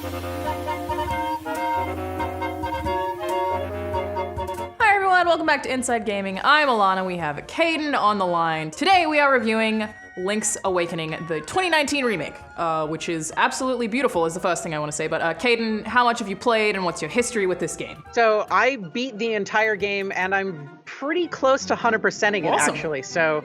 Hi everyone, welcome back to Inside Gaming. I'm Alana, we have Caden on the line. Today we are reviewing Link's Awakening, the 2019 remake, which is absolutely beautiful is the first thing I want to say. But Caden, how much have you played and what's your history with this game? So I beat the entire game and I'm pretty close to 100%ing it actually. So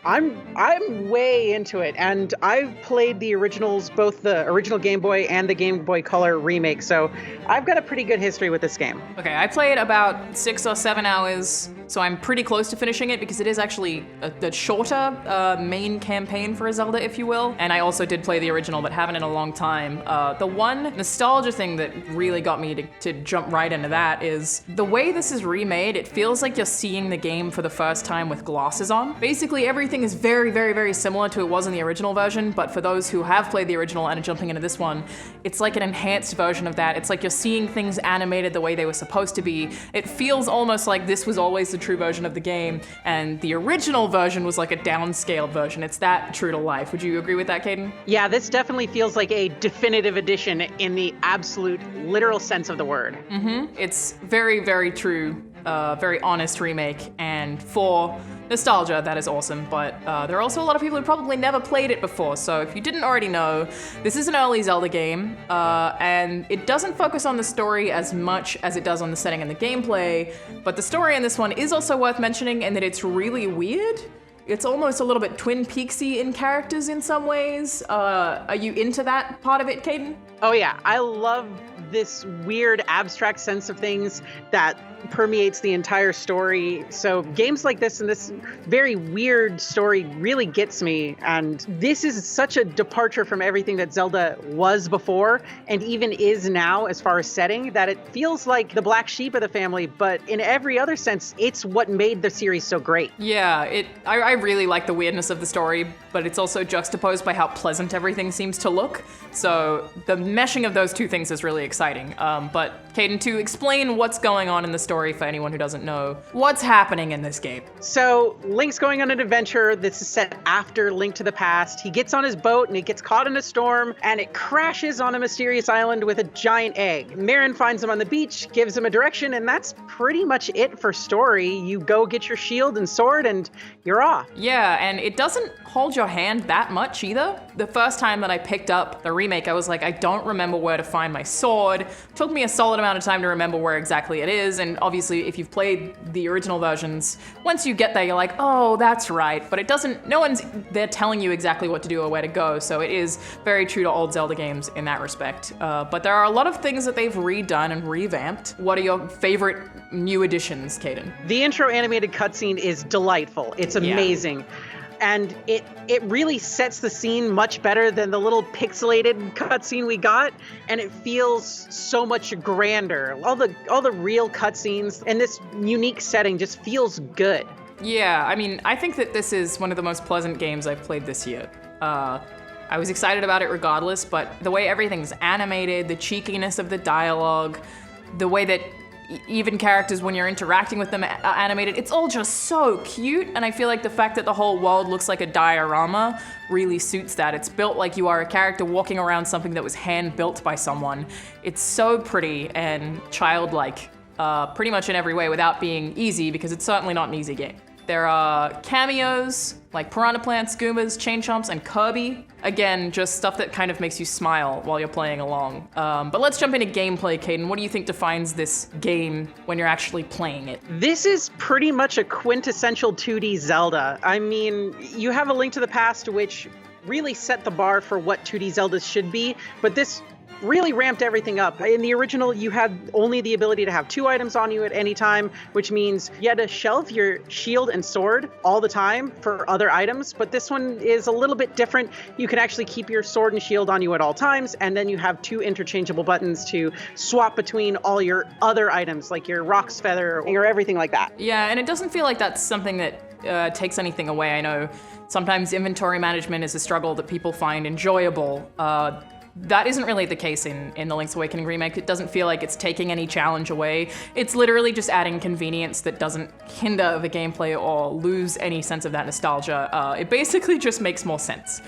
I'm way into it, and I've played the originals, both the original Game Boy and the Game Boy Color remake, so I've got a pretty good history with this game. Okay, I played about 6 or 7 hours, so I'm pretty close to finishing it because it is actually a shorter main campaign for a Zelda, if you will. And I also did play the original, but haven't in a long time. The one nostalgia thing that really got me to jump right into that is the way this is remade. It feels like you're seeing the game for the first time with glasses on. Basically, everything is very, very, very similar to it was in the original version, but for those who have played the original and are jumping into this one, it's like an enhanced version of that. It's like you're seeing things animated the way they were supposed to be. It feels almost like this was always the true version of the game, and the original version was like a downscaled version. It's that true to life. Would you agree with that, Caden? Yeah, this definitely feels like a definitive edition in the absolute literal sense of the word. Mm-hmm. It's very, very true, very honest remake, and for nostalgia, that is awesome, but there are also a lot of people who probably never played it before, so if you didn't already know, this is an early Zelda game, and it doesn't focus on the story as much as it does on the setting and the gameplay, but the story in this one is also worth mentioning in that it's really weird. It's almost a little bit Twin Peaksy in characters in some ways. Are you into that part of it, Caden? Oh yeah, I love this weird abstract sense of things that permeates the entire story. So games like this and this very weird story really gets me, and this is such a departure from everything that Zelda was before and even is now as far as setting, that it feels like the black sheep of the family, but in every other sense it's what made the series so great. Yeah, I really like the weirdness of the story, but it's also juxtaposed by how pleasant everything seems to look. So the meshing of those two things is really exciting. But Caden, to explain what's going on in the story for anyone who doesn't know, what's happening in this game? So Link's going on an adventure. This is set after Link to the Past. He gets on his boat and he gets caught in a storm and it crashes on a mysterious island with a giant egg. Marin finds him on the beach, gives him a direction, and that's pretty much it for story. You go get your shield and sword and you're off. Yeah, and it doesn't hold your hand that much either. The first time that I picked up the remake, I was like, I don't remember where to find my sword. Took me a solid amount of time to remember where exactly it is, and obviously if you've played the original versions, once you get there you're like, oh, that's right, but it doesn't, no one's there telling you exactly what to do or where to go, so it is very true to old Zelda games in that respect. But there are a lot of things that they've redone and revamped. What are your favorite new additions, Caden? The intro animated cutscene is delightful. It's amazing. Yeah. And it really sets the scene much better than the little pixelated cutscene we got, and it feels so much grander. All the real cutscenes in this unique setting just feels good. Yeah, I mean, I think that this is one of the most pleasant games I've played this year. I was excited about it regardless, but the way everything's animated, the cheekiness of the dialogue, the way that even characters, when you're interacting with them, are animated. It's all just so cute, and I feel like the fact that the whole world looks like a diorama really suits that. It's built like you are a character walking around something that was hand-built by someone. It's so pretty and childlike, pretty much in every way, without being easy, because it's certainly not an easy game. There are cameos, like Piranha Plants, Goombas, Chain Chomps, and Kirby. Again, just stuff that kind of makes you smile while you're playing along. But let's jump into gameplay, Caden. What do you think defines this game when you're actually playing it? This is pretty much a quintessential 2D Zelda. I mean, you have A Link to the Past, which really set the bar for what 2D Zeldas should be, but this really ramped everything up. In the original, you had only the ability to have 2 items on you at any time, which means you had to shelve your shield and sword all the time for other items, but this one is a little bit different. You can actually keep your sword and shield on you at all times, and then you have 2 interchangeable buttons to swap between all your other items, like your Rock's Feather or everything like that. Yeah, and it doesn't feel like that's something that takes anything away. I know sometimes inventory management is a struggle that people find enjoyable. That isn't really the case in the Link's Awakening remake. It doesn't feel like it's taking any challenge away. It's literally just adding convenience that doesn't hinder the gameplay or lose any sense of that nostalgia. It basically just makes more sense.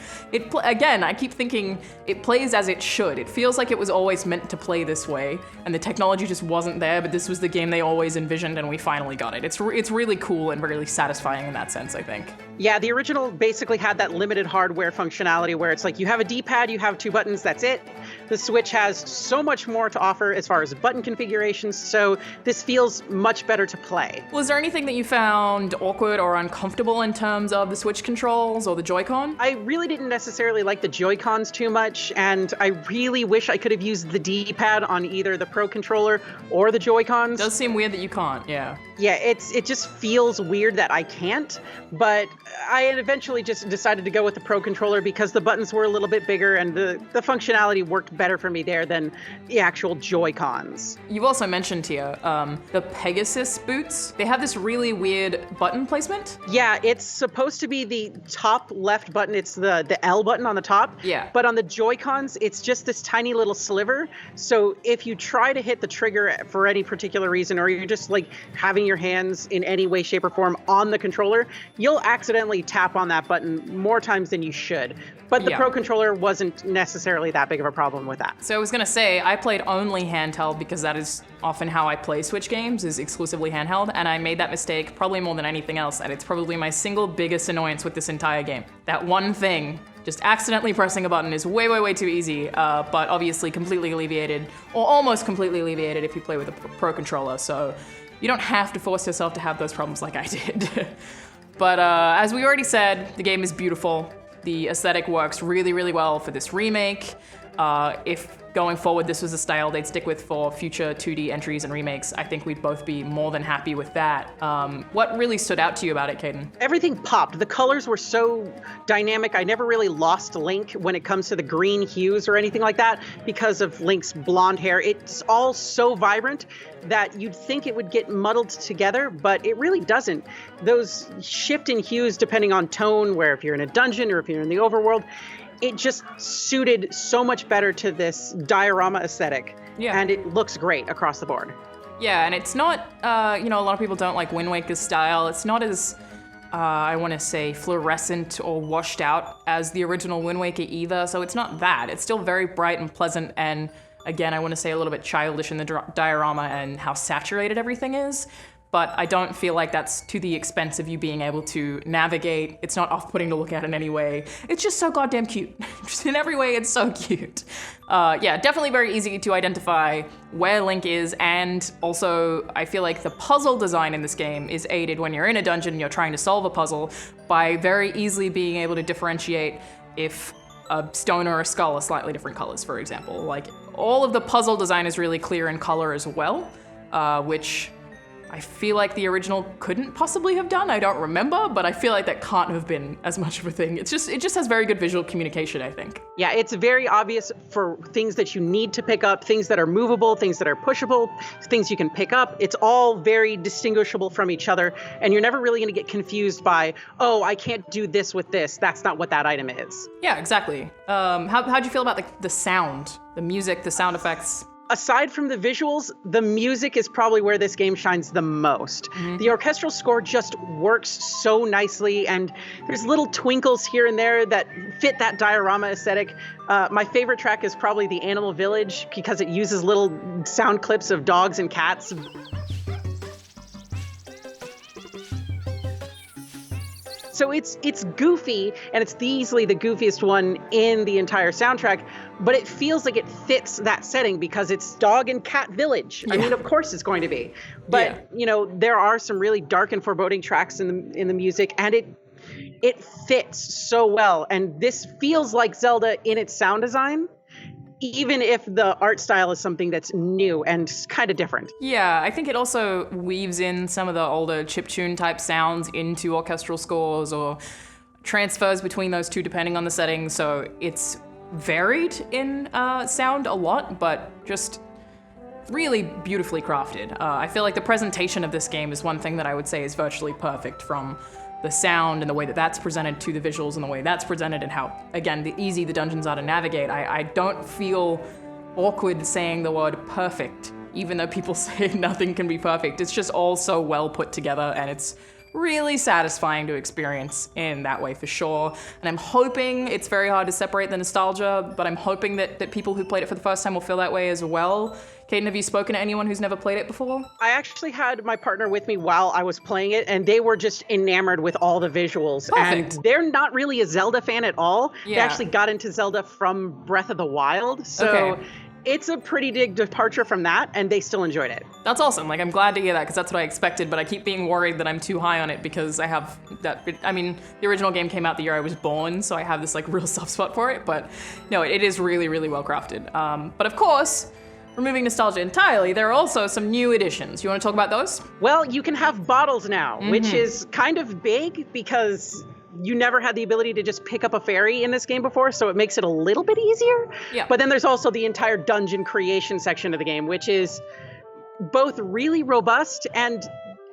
Again, I keep thinking it plays as it should. It feels like it was always meant to play this way, and the technology just wasn't there, but this was the game they always envisioned, and we finally got it. It's really cool and really satisfying in that sense, I think. Yeah, the original basically had that limited hardware functionality where it's like you have a D-pad, you have 2 buttons, that's it. The Switch has so much more to offer as far as button configurations, so this feels much better to play. Was there anything that you found awkward or uncomfortable in terms of the Switch controls or the Joy-Con? I really didn't necessarily like the Joy-Cons too much, and I really wish I could have used the D-pad on either the Pro Controller or the Joy-Cons. It does seem weird that you can't, yeah. Yeah, it just feels weird that I can't, but I had eventually just decided to go with the Pro Controller because the buttons were a little bit bigger and the functionality worked better for me there than the actual Joy-Cons. You've also mentioned here the Pegasus boots. They have this really weird button placement. Yeah, it's supposed to be the top left button. It's the L button on the top. Yeah. But on the Joy-Cons, it's just this tiny little sliver. So if you try to hit the trigger for any particular reason, or you're just like having your hands in any way, shape, or form on the controller, you'll accidentally tap on that button more times than you should. But the Pro Controller wasn't necessarily that big of a problem with that. So I was gonna say, I played only handheld because that is often how I play Switch games, is exclusively handheld, and I made that mistake probably more than anything else, and it's probably my single biggest annoyance with this entire game. That one thing, just accidentally pressing a button, is way, way, way too easy, but obviously completely alleviated, or almost completely alleviated if you play with a Pro Controller, so you don't have to force yourself to have those problems like I did. But as we already said, the game is beautiful. The aesthetic works really, really well for this remake. If going forward this was a style they'd stick with for future 2D entries and remakes, I think we'd both be more than happy with that. What really stood out to you about it, Caden? Everything popped. The colors were so dynamic. I never really lost Link when it comes to the green hues or anything like that because of Link's blonde hair. It's all so vibrant that you'd think it would get muddled together, but it really doesn't. Those shift in hues depending on tone, where if you're in a dungeon or if you're in the overworld, it just suited so much better to this diorama aesthetic. Yeah. And it looks great across the board. Yeah, and it's not, a lot of people don't like Wind Waker's style. It's not as, I want to say, fluorescent or washed out as the original Wind Waker either, so it's not that. It's still very bright and pleasant, and again, I want to say a little bit childish in the diorama and how saturated everything is. But I don't feel like that's to the expense of you being able to navigate. It's not off-putting to look at in any way. It's just so goddamn cute. Just in every way, it's so cute. Yeah, definitely very easy to identify where Link is, and also I feel like the puzzle design in this game is aided when you're in a dungeon and you're trying to solve a puzzle by very easily being able to differentiate if a stone or a skull are slightly different colors, for example. Like, all of the puzzle design is really clear in color as well, which I feel like the original couldn't possibly have done. I don't remember, but I feel like that can't have been as much of a thing. It just has very good visual communication, I think. Yeah, it's very obvious for things that you need to pick up, things that are movable, things that are pushable, things you can pick up. It's all very distinguishable from each other, and you're never really going to get confused by, oh, I can't do this with this. That's not what that item is. Yeah, exactly. How'd you feel about the sound, the music, the sound effects? Aside from the visuals, the music is probably where this game shines the most. Mm-hmm. The orchestral score just works so nicely, and there's little twinkles here and there that fit that diorama aesthetic. My favorite track is probably The Animal Village because it uses little sound clips of dogs and cats. So it's goofy, and it's easily the goofiest one in the entire soundtrack, but it feels like it fits that setting because it's dog and cat village. Yeah. I mean, of course it's going to be. But, there are some really dark and foreboding tracks in the music, and it fits so well. And this feels like Zelda in its sound design, even if the art style is something that's new and kind of different. Yeah, I think it also weaves in some of the older chiptune type sounds into orchestral scores or transfers between those two depending on the setting. So it's varied in sound a lot, but just really beautifully crafted. I feel like the presentation of this game is one thing that I would say is virtually perfect, from the sound and the way that that's presented to the visuals and the way that's presented and how, again, easy the dungeons are to navigate. I don't feel awkward saying the word perfect, even though people say nothing can be perfect. It's just all so well put together, and it's really satisfying to experience in that way for sure. And I'm hoping, it's very hard to separate the nostalgia, but I'm hoping that people who played it for the first time will feel that way as well. Kaden, have you spoken to anyone who's never played it before? I actually had my partner with me while I was playing it, and they were just enamored with all the visuals. Perfect. And they're not really a Zelda fan at all. Yeah. They actually got into Zelda from Breath of the Wild. So Okay. It's a pretty big departure from that, and they still enjoyed it. That's awesome. Like, I'm glad to hear that because that's what I expected, but I keep being worried that I'm too high on it because I have that. I mean, the original game came out the year I was born, so I have this like real soft spot for it. But no, it is really, really well crafted. But of course, removing nostalgia entirely, there are also some new additions. You want to talk about those? Well, you can have bottles now, which is kind of big because you never had the ability to just pick up a fairy in this game before, so it makes it a little bit easier. Yeah. But then there's also the entire dungeon creation section of the game, which is both really robust and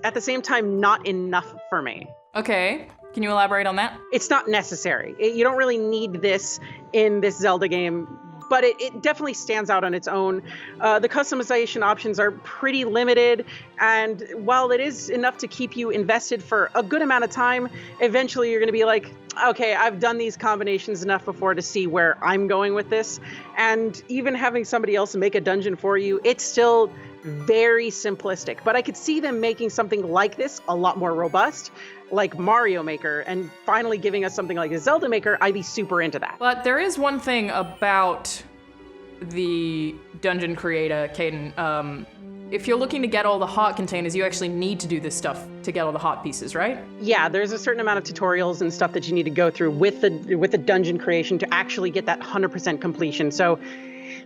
at the same time not enough for me. Okay. Can you elaborate on that? It's not necessary. You don't really need this in this Zelda game, but it definitely stands out on its own. The customization options are pretty limited, and while it is enough to keep you invested for a good amount of time, eventually you're going to be like, okay, I've done these combinations enough before to see where I'm going with this. And even having somebody else make a dungeon for you, it's still very simplistic. But I could see them making something like this a lot more robust, like Mario Maker, and finally giving us something like a Zelda Maker. I'd be super into that. But there is one thing about the dungeon creator, Caden. If you're looking to get all the heart containers, you actually need to do this stuff to get all the heart pieces, right? Yeah, there's a certain amount of tutorials and stuff that you need to go through with the dungeon creation to actually get that 100% completion. So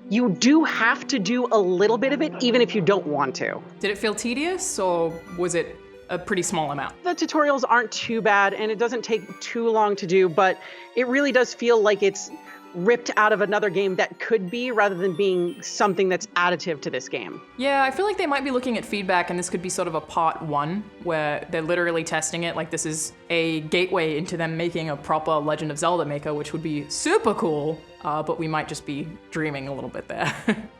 you do have to do a little bit of it, even if you don't want to. Did it feel tedious, or was it a pretty small amount? The tutorials aren't too bad, and it doesn't take too long to do, but it really does feel like it's ripped out of another game that could be, rather than being something that's additive to this game. Yeah, I feel like they might be looking at feedback, and this could be sort of a part one where they're literally testing it. Like, this is a gateway into them making a proper Legend of Zelda Maker, which would be super cool, but we might just be dreaming a little bit there.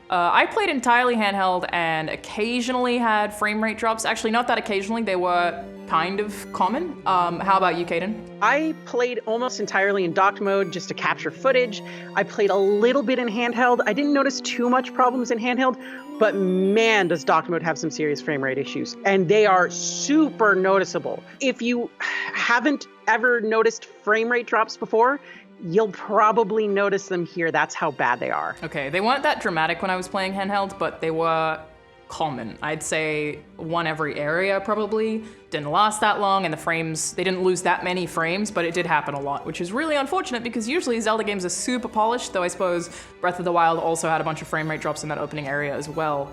I played entirely handheld and occasionally had frame rate drops. Actually, not that occasionally, they were kind of common. How about you, Caden? I played almost entirely in docked mode just to capture footage. I played a little bit in handheld. I didn't notice too much problems in handheld, but man, does docked mode have some serious frame rate issues. And they are super noticeable. If you haven't ever noticed frame rate drops before, you'll probably notice them here. That's how bad they are. Okay, they weren't that dramatic when I was playing handheld, but they were common. I'd say one every area probably. Didn't last that long, and the frames, they didn't lose that many frames, but it did happen a lot, which is really unfortunate because usually Zelda games are super polished, though I suppose Breath of the Wild also had a bunch of frame rate drops in that opening area as well.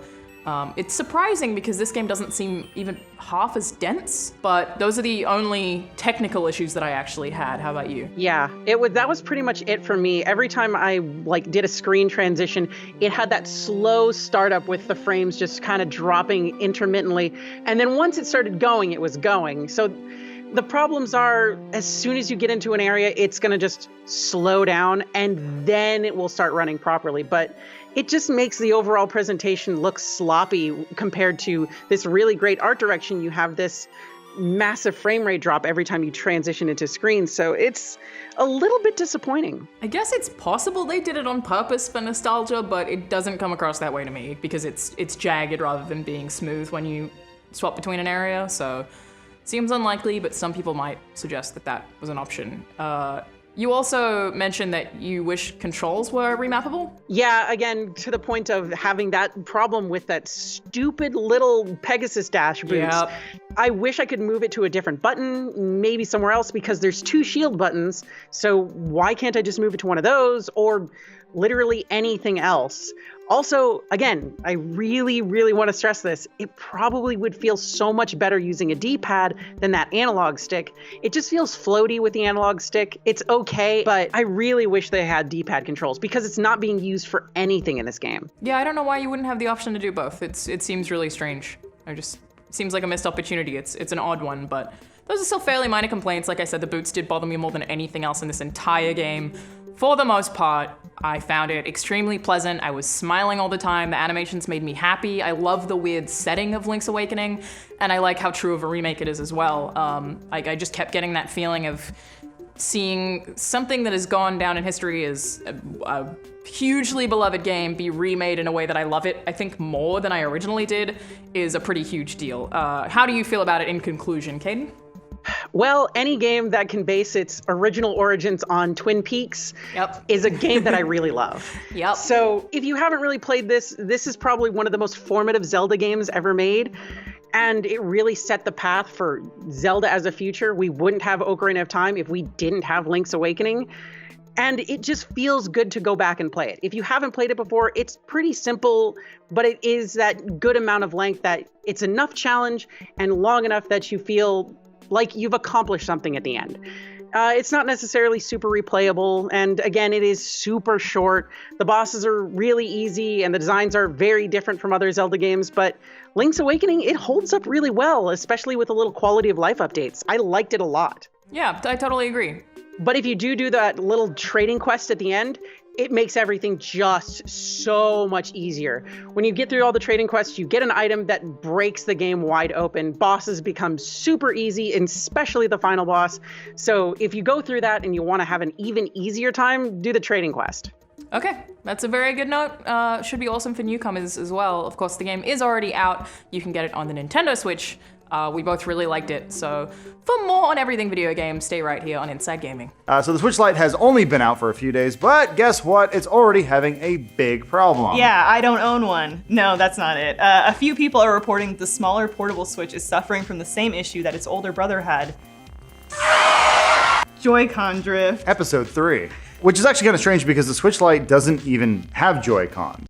It's surprising because this game doesn't seem even half as dense, but those are the only technical issues that I actually had. How about you? Yeah, that was pretty much it for me. Every time I did a screen transition, it had that slow startup with the frames just kind of dropping intermittently. And then once it started going, it was going. So the problems are, as soon as you get into an area, it's going to just slow down and then it will start running properly. But it just makes the overall presentation look sloppy compared to this really great art direction. You have this massive frame rate drop every time you transition into screen. So it's a little bit disappointing. I guess it's possible they did it on purpose for nostalgia, but it doesn't come across that way to me because it's jagged rather than being smooth when you swap between an area. So seems unlikely, but some people might suggest that that was an option. You also mentioned that you wish controls were remappable? Yeah, again, to the point of having that problem with that stupid little Pegasus dash boots. Yep. I wish I could move it to a different button, maybe somewhere else, because there's 2 shield buttons. So why can't I just move it to one of those, or literally anything else? Also, again, I really, really want to stress this. It probably would feel so much better using a D-pad than that analog stick. It just feels floaty with the analog stick. It's okay, but I really wish they had D-pad controls because it's not being used for anything in this game. Yeah, I don't know why you wouldn't have the option to do both. It seems really strange. It seems like a missed opportunity. It's an odd one, but Those are still fairly minor complaints. Like I said, the boots did bother me more than anything else in this entire game. For the most part, I found it extremely pleasant. I was smiling all the time. The animations made me happy. I love the weird setting of Link's Awakening, and I like how true of a remake it is as well. I just kept getting that feeling of seeing something that has gone down in history as a hugely beloved game be remade in a way that I love it, I think more than I originally did, is a pretty huge deal. How do you feel about it in conclusion, Caden? Well, any game that can base its original origins on Twin Peaks is a game that I really love. So if you haven't really played this, this is probably one of the most formative Zelda games ever made. And it really set the path for Zelda as a future. We wouldn't have Ocarina of Time if we didn't have Link's Awakening. And it just feels good to go back and play it. If you haven't played it before, it's pretty simple, but it is that good amount of length that it's enough challenge and long enough that you feel like you've accomplished something at the end. It's not necessarily super replayable, and again, it is super short. The bosses are really easy, and the designs are very different from other Zelda games, but Link's Awakening, it holds up really well, especially with a little quality of life updates. I liked it a lot. Yeah, I totally agree. But if you do that little trading quest at the end, it makes everything just so much easier. When you get through all the trading quests, you get an item that breaks the game wide open. Bosses become super easy, and especially the final boss. So if you go through that and you want to have an even easier time, do the trading quest. Okay, that's a very good note. Should be awesome for newcomers as well. Of course, the game is already out. You can get it on the Nintendo Switch. We both really liked it. So for more on everything video game, stay right here on Inside Gaming. So the Switch Lite has only been out for a few days, but guess what? It's already having a big problem. Yeah, I don't own one. No, that's not it. A few people are reporting that the smaller portable Switch is suffering from the same issue that its older brother had. Joy-Con drift. Episode 3. Which is actually kind of strange because the Switch Lite doesn't even have Joy-Cons.